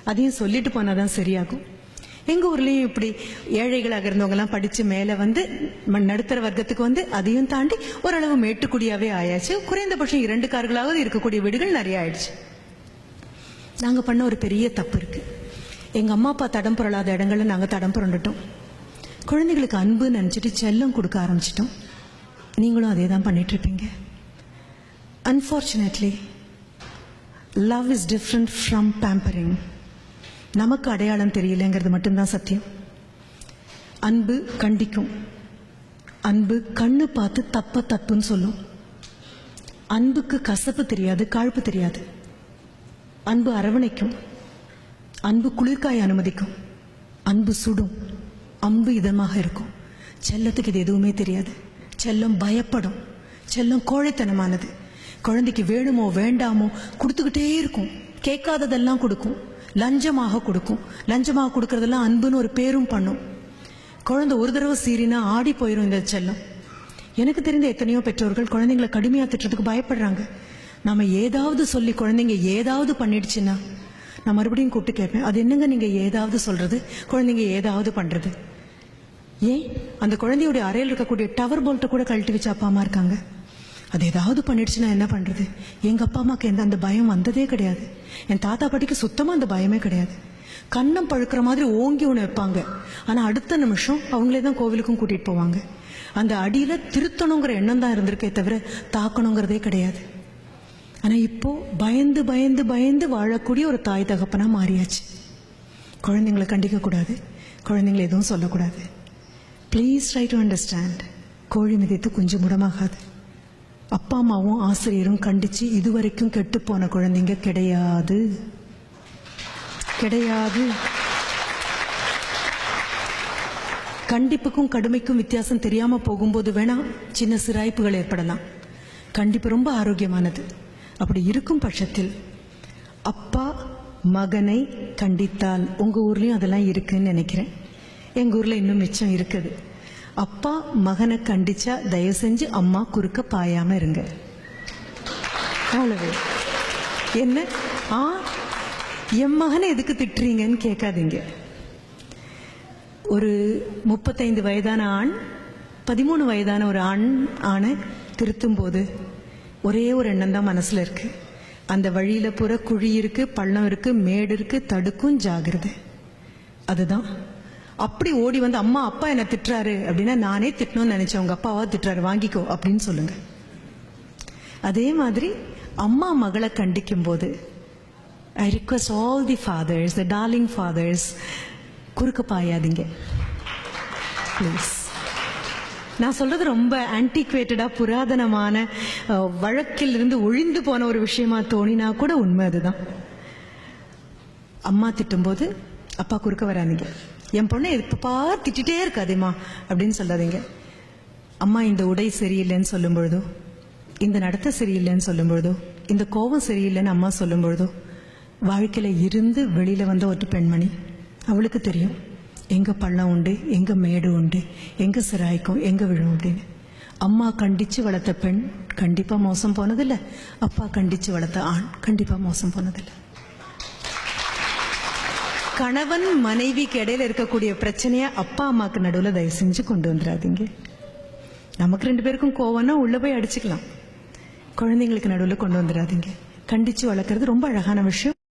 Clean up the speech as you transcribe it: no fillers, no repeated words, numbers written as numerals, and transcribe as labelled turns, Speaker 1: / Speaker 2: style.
Speaker 1: அதையும் சொல்லிட்டு போனாதான் சரியாகும். எங்க ஊர்லயும் இப்படி ஏழைகளாக இருந்தவங்க எல்லாம் படிச்சு மேல வந்து நடுத்தர வர்க்கத்துக்கு வந்து அதையும் தாண்டி ஓரளவு மேட்டுக்குடியாவே ஆயாச்சு. குறைந்தபட்சம் 2 கார்களாவது இருக்கக்கூடிய வீடுகள் நிறைய ஆயிடுச்சு. நாங்க பண்ண ஒரு பெரிய தப்பு இருக்கு. எங்க அம்மா அப்பா தடம் புரளாத இடங்கள்ல நாங்க தடம் புரண்டுட்டோம். குழந்தைகளுக்கு அன்பு நினைச்சிட்டு செல்லம் கொடுக்க ஆரம்பிச்சிட்டோம். நீங்களும் அதே தான் பண்ணிட்டு இருப்பீங்க. Unfortunately love is different from pampering. நமக்கு அடையாளம் தெரியலங்கிறது மட்டும்தான் சத்தியம். அன்பு கண்டிக்கும். அன்பு கண்ணு பார்த்து தப்புன்னு சொல்லும். அன்புக்கு கசப்பு தெரியாது, காழ்ப்பு தெரியாது. அன்பு அரவணைக்கும். அன்பு குளிர்காய அனுமதிக்கும். அன்பு சுடும். அன்பு இதமாக இருக்கும். செல்லத்துக்கு இது எதுவுமே தெரியாது. செல்லம் பயப்படும். செல்லம் கோழைத்தனமானது. குழந்தைக்கு வேணுமோ வேண்டாமோ கொடுத்துக்கிட்டே இருக்கும். கேட்காததெல்லாம் கொடுக்கும். லஞ்சமாக கொடுக்கும். லஞ்சமாக கொடுக்கறதெல்லாம் அன்புன்னு ஒரு பேரும் பண்ணும். குழந்தை ஒரு தடவை சீரினா ஆடி போயிடும் இந்த செல்லம். எனக்கு தெரிந்த எத்தனையோ பெற்றோர்கள் குழந்தைங்களை கடுமையா திட்டுறதுக்கு பயப்படுறாங்க. நாம ஏதாவது சொல்லி குழந்தைங்க ஏதாவது பண்ணிடுச்சுன்னா நான் மறுபடியும் கூப்பிட்டு கேட்பேன், அது என்னங்க நீங்க ஏதாவது சொல்றது, குழந்தைங்க ஏதாவது பண்றது? ஏன் அந்த குழந்தையுடைய அறையில் இருக்கக்கூடிய டவர் போல்ட்டை கூட கழட்டி வச்சு அப்பா அம்மா இருக்காங்க. அது ஏதாவது பண்ணிடுச்சுன்னா என்ன பண்றது? எங்க அப்பா அம்மாக்கு எந்த அந்த பயம் வந்ததே கிடையாது. என் தாத்தா பாட்டிக்கு சுத்தமா அந்த பயமே கிடையாது. கண்ணம் பழுக்கிற மாதிரி ஓங்கி ஒன்று வைப்பாங்க. ஆனா அடுத்த நிமிஷம் அவங்களே தான் கோவிலுக்கும் கூட்டிட்டு போவாங்க. அந்த அடியில திருத்தணுங்கிற எண்ணம் தான் இருந்திருக்கே தவிர தாக்கணுங்கிறதே கிடையாது. ஆனா இப்போ பயந்து பயந்து பயந்து வாழக்கூடிய ஒரு தாய் தகப்பனா மாறியாச்சு. குழந்தைங்களை கண்டிக்க கூடாது, குழந்தைங்களை எதுவும் சொல்லக்கூடாது. Please try to understand. கோழி மிதித்து குஞ்சு முடமாகாது. அப்பா அம்மாவும் ஆசிரியரும் கண்டிச்சு இதுவரைக்கும் கெட்டு போன குழந்தைங்க கிடையாது கிடையாது. கண்டிப்புக்கும் கடுமைக்கும் வித்தியாசம் தெரியாம போகும்போது வேணா சின்ன சிராய்ப்புகள் ஏற்படலாம். கண்டிப்பு ரொம்ப ஆரோக்கியமானது. அப்படி இருக்கும் பட்சத்தில் அப்பா மகனை கண்டித்தால், உங்க ஊர்லயும் அதெல்லாம் இருக்குன்னு நினைக்கிறேன், எங்க ஊர்ல இன்னும் மிச்சம் இருக்குது. அப்பா மகனை கண்டிச்சா தயவு செஞ்சு அம்மா குறுக்க பாயாம இருங்க. அவ்வளவு. என்ன என் மகனை எதுக்கு திட்டுறீங்கன்னு கேட்காதீங்க. ஒரு 35 வயதான ஆண் 13 வயதான ஒரு ஆணை திருத்தும் போது ஒரே ஒரு எண்ணம் தான் மனசுல இருக்கு. அந்த வழியில பூரா குழி இருக்கு, பள்ளம் இருக்கு, மேடு இருக்கு, தடுக்கும், ஜாகிரதை. அதுதான். அப்படி ஓடி வந்து அம்மா அப்பா என்ன திட்டுறாரு அப்படின்னா நானே திட்டணும்னு நினைச்சேன், உங்க அப்பாவா திட்டுறாரு வாங்கிக்கோ அப்படின்னு சொல்லுங்க. அதே மாதிரி அம்மா மகளை கண்டிக்கும் போது I request all the fathers, the darling fathers, குறுக்க பாயாதீங்க ப்ளீஸ். நான் சொல்றது ரொம்ப ஆன்டிக்வேட்டடா புராதனமான வழக்கில் இருந்து ஒழிந்து போன ஒரு விஷயமா தோணினா கூட உண்மை அதுதான். அம்மா திட்டும் போது அப்பா குறுக்க வராதீங்க. என் பொண்ணை எப்பப்பா திட்டிகிட்டே இருக்காதேம்மா அப்படின்னு சொல்லாதீங்க. அம்மா இந்த உடை சரியில்லைன்னு சொல்லும் பொழுதோ, இந்த நடத்தை சரியில்லைன்னு சொல்லும் பொழுதோ, இந்த கோபம் சரியில்லைன்னு அம்மா சொல்லும் பொழுதோ, வாழ்க்கையில இருந்து வெளியில வந்த ஒரு பெண்மணி, அவளுக்கு தெரியும் எங்க பள்ளம் உண்டு, எங்க மேடு உண்டு, எங்க சிராய்க்கும், எங்க விழும் அப்படின்னு. அம்மா கண்டிச்சு வளர்த்த பெண் கண்டிப்பா மோசம் போனதில்லை. அப்பா கண்டிச்சு வளர்த்த ஆண் கண்டிப்பா மோசம் போனதில்லை. கணவன் மனைவிக்கு இடையில இருக்கக்கூடிய பிரச்சனைய அப்பா அம்மாக்கு நடுவுல தயவு செஞ்சு கொண்டு வந்துடாதீங்க. நமக்கு 2 பேருக்கும் கோவம்னா உள்ள போய் அடிச்சுக்கலாம். குழந்தைங்களுக்கு நடுவுல கொண்டு வந்துடாதீங்க. கண்டிச்சு வளர்க்கறது ரொம்ப அழகான விஷயம்.